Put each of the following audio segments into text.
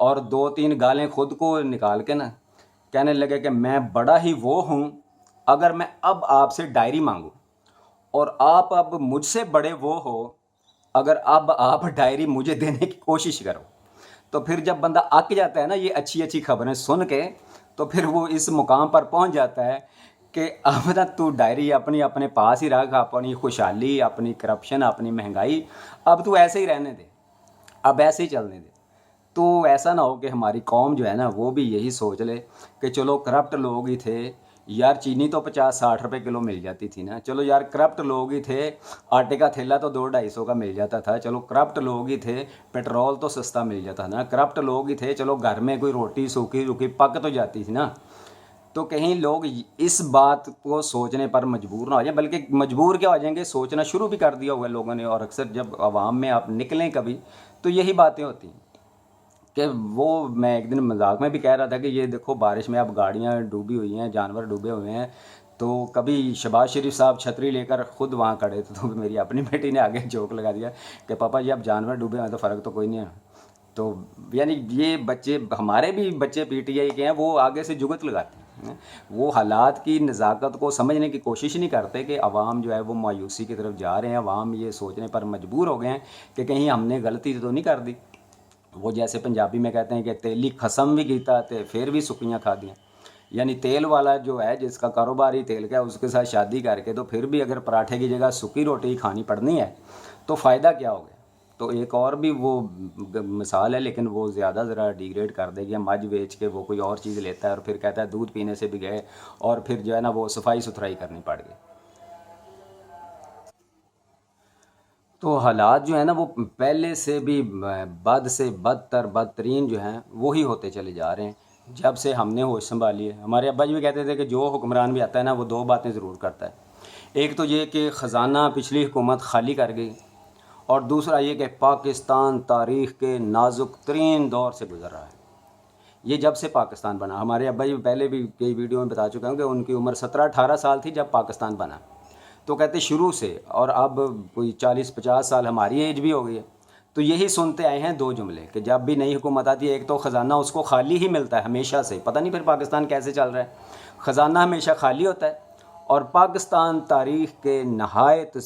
اور 2-3 گالیں خود کو نکال کے نا کہنے لگے کہ میں بڑا ہی وہ ہوں، اگر میں اب آپ سے ڈائری مانگوں اور آپ اب مجھ سے بڑے وہ ہو، اگر اب آپ ڈائری مجھے دینے کی کوشش کرو۔ تو پھر جب بندہ اک جاتا ہے نا یہ اچھی اچھی خبریں سن کے، تو پھر وہ اس مقام پر پہنچ جاتا ہے کہ اب نا تو ڈائری اپنے پاس ہی رکھ، اپنی خوشحالی، اپنی کرپشن، اپنی مہنگائی اب تو ایسے ہی رہنے دے، اب ایسے ہی چلنے دے۔ تو ایسا نہ ہو کہ ہماری قوم جو ہے نا وہ بھی یہی سوچ لے کہ چلو کرپٹ لوگ ہی تھے یار، چینی تو 50-60 روپے کلو مل جاتی تھی نا، چلو یار کرپٹ لوگ ہی تھے، آٹے کا تھیلا تو 200-250 کا مل جاتا تھا، چلو کرپٹ لوگ ہی تھے، پیٹرول تو سستا مل جاتا تھا نا، کرپٹ لوگ ہی تھے، چلو گھر میں کوئی روٹی سوکھی روکھی پک تو جاتی تھی نا۔ تو کہیں لوگ اس بات کو سوچنے پر مجبور نہ ہو جائیں، بلکہ مجبور کیا ہو جائیں گے، سوچنا شروع بھی کر دیا ہوا ہے لوگوں نے۔ اور اکثر جب عوام میں آپ نکلیں کبھی تو یہی باتیں ہوتی ہیں کہ وہ، میں ایک دن مذاق میں بھی کہہ رہا تھا کہ یہ دیکھو بارش میں اب گاڑیاں ڈوبی ہوئی ہیں، جانور ڈوبے ہوئے ہیں، تو کبھی شہباز شریف صاحب چھتری لے کر خود وہاں کھڑے تھے، تو میری اپنی بیٹی نے آگے جوک لگا دیا کہ پاپا جی اب جانور ڈوبے ہیں تو فرق تو کوئی نہیں ہے۔ تو یعنی یہ بچے، ہمارے بھی بچے پی ٹی آئی کے ہیں، وہ آگے سے جگت لگاتے ہیں، وہ حالات کی نزاکت کو سمجھنے کی کوشش نہیں کرتے کہ عوام جو ہے وہ مایوسی کی طرف جا رہے ہیں، عوام یہ سوچنے پر مجبور ہو گئے ہیں کہ کہیں ہم نے غلطی تو نہیں کر دی۔ وہ جیسے پنجابی میں کہتے ہیں کہ تیلی قسم بھی کیتا تے پھر بھی سکیاں کھا دیاں، یعنی تیل والا جو ہے جس کا کاروبار ہی تیل کا ہے، اس کے ساتھ شادی کر کے تو پھر بھی اگر پراٹھے کی جگہ سکی روٹی کھانی پڑنی ہے تو فائدہ کیا ہو گیا۔ تو ایک اور بھی وہ مثال ہے، لیکن وہ زیادہ ذرا ڈیگریڈ کر دے گی، مجھ بیچ کے وہ کوئی اور چیز لیتا ہے اور پھر کہتا ہے دودھ پینے سے بھی گئے، اور پھر جو ہے نا وہ صفائی ستھرائی کرنی پڑ گئی۔ تو حالات جو ہیں نا وہ پہلے سے بھی بد سے بدتر بدترین جو ہیں وہی ہوتے چلے جا رہے ہیں جب سے ہم نے ہوش سنبھالی ہے۔ ہمارے ابا جی بھی کہتے تھے کہ جو حکمران بھی آتا ہے نا وہ 2 باتیں ضرور کرتا ہے، ایک تو یہ کہ خزانہ پچھلی حکومت خالی کر گئی، اور دوسرا یہ کہ پاکستان تاریخ کے نازک ترین دور سے گزر رہا ہے۔ یہ جب سے پاکستان بنا، ہمارے ابا جی پہلے بھی کئی ویڈیو میں بتا چکا ہوں کہ ان کی عمر 17-18 سال تھی جب پاکستان بنا، تو کہتے شروع سے، اور اب کوئی 40-50 سال ہماری ایج بھی ہو گئی ہے، تو یہی سنتے آئے ہیں 2 جملے کہ جب بھی نئی حکومت آتی ہے ایک تو خزانہ اس کو خالی ہی ملتا ہے ہمیشہ سے، پتہ نہیں پھر پاکستان کیسے چل رہا ہے، خزانہ ہمیشہ خالی ہوتا ہے، اور پاکستان تاریخ کے نہایت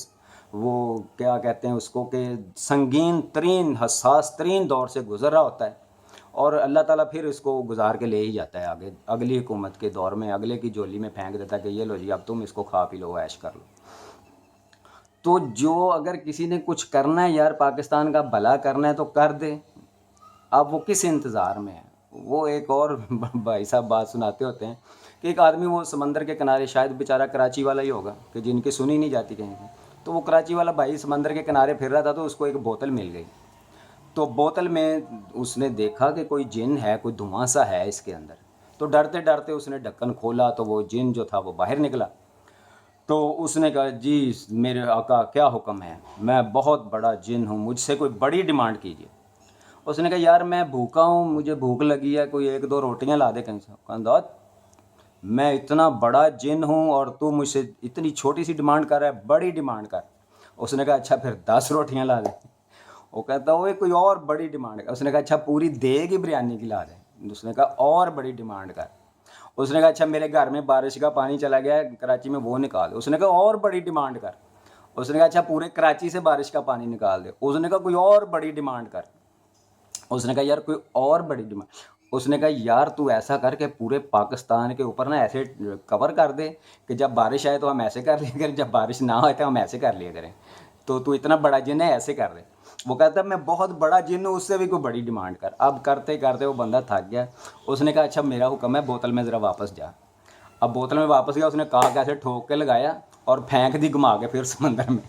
وہ کیا کہتے ہیں اس کو کہ سنگین ترین حساس ترین دور سے گزر رہا ہوتا ہے، اور اللہ تعالیٰ پھر اس کو گزار کے لے ہی جاتا ہے آگے اگلی حکومت کے دور میں، اگلے کی جولی میں پھینک دیتا ہے کہ یہ لو جی اب تم اس کو کھا پی لو، عیش کر لو۔ تو جو اگر کسی نے کچھ کرنا ہے یار پاکستان کا بھلا کرنا ہے تو کر دے، اب وہ کس انتظار میں ہے۔ وہ ایک اور بھائی صاحب بات سناتے ہوتے ہیں کہ ایک آدمی وہ سمندر کے کنارے، شاید بیچارہ کراچی والا ہی ہوگا کہ جن کی سنی نہیں جاتی کہیں سے، تو وہ کراچی والا بھائی سمندر کے کنارے پھر رہا تھا، تو اس کو ایک بوتل مل گئی، تو بوتل میں اس نے دیکھا کہ کوئی جن ہے، کوئی دھواں سا ہے اس کے اندر، تو ڈرتے ڈرتے اس نے ڈھکن کھولا تو وہ جن جو تھا وہ باہر نکلا۔ تو اس نے کہا جی میرے آقا کیا حکم ہے، میں بہت بڑا جن ہوں، مجھ سے کوئی بڑی ڈیمانڈ کیجیے۔ اس نے کہا یار میں بھوکا ہوں، مجھے بھوک لگی ہے، کوئی 1-2 روٹیاں لا دے کہیں سے۔ کہا میں اتنا بڑا جن ہوں اور تو مجھ سے اتنی چھوٹی سی ڈیمانڈ کر رہا ہے، بڑی ڈیمانڈ کر۔ اس نے کہا اچھا پھر 10 روٹیاں لا دے۔ وہ کہتا وہ کوئی اور بڑی ڈیمانڈ کر۔ اس نے کہا اچھا پوری دیگ ہی بریانی کی لا دے۔ اس نے کہا اور بڑی ڈیمانڈ کر۔ اس نے کہا اچھا میرے گھر میں بارش کا پانی چلا گیا ہے کراچی میں، وہ نکال دے۔ اس نے کہا اور بڑی ڈیمانڈ کر۔ اس نے کہا اچھا پورے کراچی سے بارش کا پانی نکال دے۔ اس نے کہا کوئی اور بڑی ڈیمانڈ کر۔ اس نے کہا یار کوئی اور بڑی ڈیمانڈ۔ اس نے کہا یار تو ایسا کر کے پورے پاکستان کے اوپر نا ایسے کور کر دے کہ جب بارش آئے تو ہم ایسے کر لیا کریں، جب بارش نہ آئے تو ہم ایسے کر لیا کریں، تو اتنا بڑا جن ہے ایسے کر دے۔ وہ کہتا ہے میں بہت بڑا جن ہوں، اس سے بھی کوئی بڑی ڈیمانڈ کر۔ اب کرتے کرتے وہ بندہ تھک گیا۔ اس نے کہا اچھا میرا حکم ہے بوتل میں ذرا واپس جا۔ اب بوتل میں واپس گیا، اس نے کہا کیسے ٹھوک کے لگایا اور پھینک دی گھما کے پھر سمندر میں۔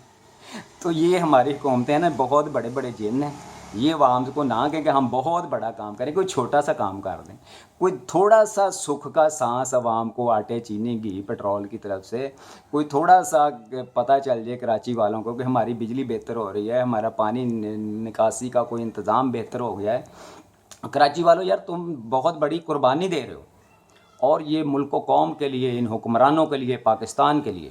تو یہ ہماری حکومتیں ہیں نا، بہت بڑے بڑے جن ہیں، یہ عوام کو نہ کہیں کہ ہم بہت بڑا کام کریں، کوئی چھوٹا سا کام کر دیں، کوئی تھوڑا سا سکھ کا سانس عوام کو آٹے چینی گھی پیٹرول کی طرف سے، کوئی تھوڑا سا پتہ چل جائے کراچی والوں کو کہ ہماری بجلی بہتر ہو رہی ہے، ہمارا پانی نکاسی کا کوئی انتظام بہتر ہو گیا ہے۔ کراچی والوں یار تم بہت بڑی قربانی دے رہے ہو، اور یہ ملک و قوم کے لیے، ان حکمرانوں کے لیے، پاکستان کے لیے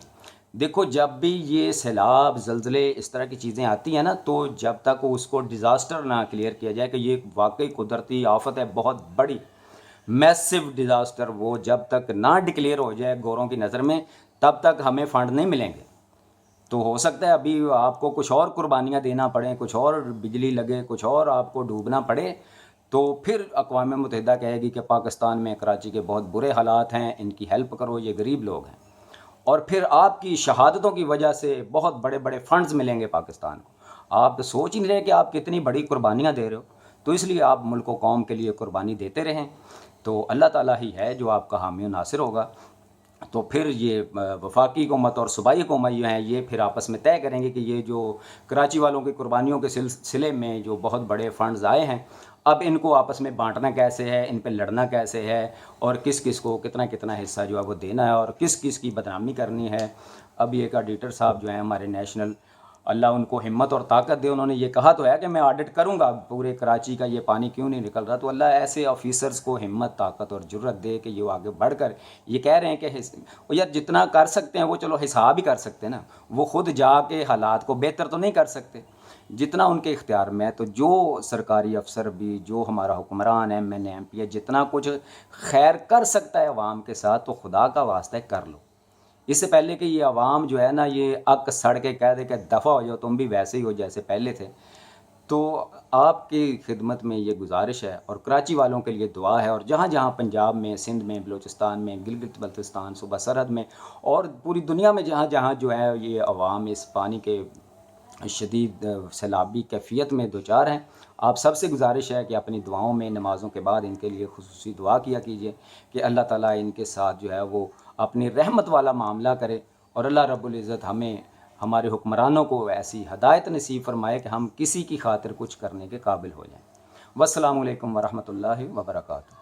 دیکھو جب بھی یہ سیلاب زلزلے اس طرح کی چیزیں آتی ہیں نا، تو جب تک اس کو ڈیزاسٹر نہ کلیئر کیا جائے کہ یہ واقعی قدرتی آفت ہے بہت بڑی میسو ڈیزاسٹر، وہ جب تک نہ ڈکلیئر ہو جائے گوروں کی نظر میں، تب تک ہمیں فنڈ نہیں ملیں گے۔ تو ہو سکتا ہے ابھی آپ کو کچھ اور قربانیاں دینا پڑیں، کچھ اور بجلی لگے، کچھ اور آپ کو ڈوبنا پڑے، تو پھر اقوام متحدہ کہے گی کہ پاکستان میں کراچی کے بہت برے حالات ہیں، ان کی ہیلپ کرو، یہ غریب لوگ ہیں، اور پھر آپ کی شہادتوں کی وجہ سے بہت بڑے بڑے فنڈز ملیں گے پاکستان کو۔ آپ سوچ ہی نہیں رہے کہ آپ کتنی بڑی قربانیاں دے رہے ہو، تو اس لیے آپ ملک و قوم کے لیے قربانی دیتے رہیں، تو اللہ تعالیٰ ہی ہے جو آپ کا حامی و ناصر ہوگا۔ تو پھر یہ وفاقی حکومت اور صوبائی حکومت جو ہیں یہ پھر آپس میں طے کریں گے کہ یہ جو کراچی والوں کی قربانیوں کے سلسلے میں جو بہت بڑے فنڈز آئے ہیں، اب ان کو آپس میں بانٹنا کیسے ہے، ان پہ لڑنا کیسے ہے، اور کس کس کو کتنا کتنا حصہ جو ہے وہ دینا ہے، اور کس کس کی بدنامی کرنی ہے۔ اب یہ ایک آڈیٹر صاحب جو ہیں ہمارے نیشنل، اللہ ان کو ہمت اور طاقت دے، انہوں نے یہ کہا تو ہے کہ میں آڈٹ کروں گا پورے کراچی کا یہ پانی کیوں نہیں نکل رہا، تو اللہ ایسے آفیسرز کو ہمت طاقت اور جرت دے کہ یہ آگے بڑھ کر یہ کہہ رہے ہیں کہ یار جتنا کر سکتے ہیں وہ چلو حساب ہی کر سکتے ہیں نا، وہ خود جا کے حالات کو بہتر تو نہیں کر سکتے جتنا ان کے اختیار میں ہے۔ تو جو سرکاری افسر بھی، جو ہمارا حکمران M N A M P ہے، جتنا کچھ خیر کر سکتا ہے عوام کے ساتھ، تو خدا کا واسطہ ہے کر لو، اس سے پہلے کہ یہ عوام جو ہے نا یہ اک سڑ کے کہہ دے کہ دفع ہو جاؤ، تم بھی ویسے ہی ہو جیسے پہلے تھے۔ تو آپ کی خدمت میں یہ گزارش ہے اور کراچی والوں کے لیے دعا ہے، اور جہاں جہاں پنجاب میں، سندھ میں، بلوچستان میں، گلگت بلتستان، صوبہ سرحد میں، اور پوری دنیا میں جہاں جہاں جو ہے یہ عوام اس پانی کے شدید سیلابی کیفیت میں دوچار ہیں، آپ سب سے گزارش ہے کہ اپنی دعاؤں میں، نمازوں کے بعد ان کے لیے خصوصی دعا کیا کیجیے کہ اللہ تعالیٰ ان کے ساتھ جو ہے وہ اپنی رحمت والا معاملہ کرے، اور اللہ رب العزت ہمیں، ہمارے حکمرانوں کو ایسی ہدایت نصیب فرمائے کہ ہم کسی کی خاطر کچھ کرنے کے قابل ہو جائیں۔ والسلام علیکم ورحمۃ اللہ وبرکاتہ۔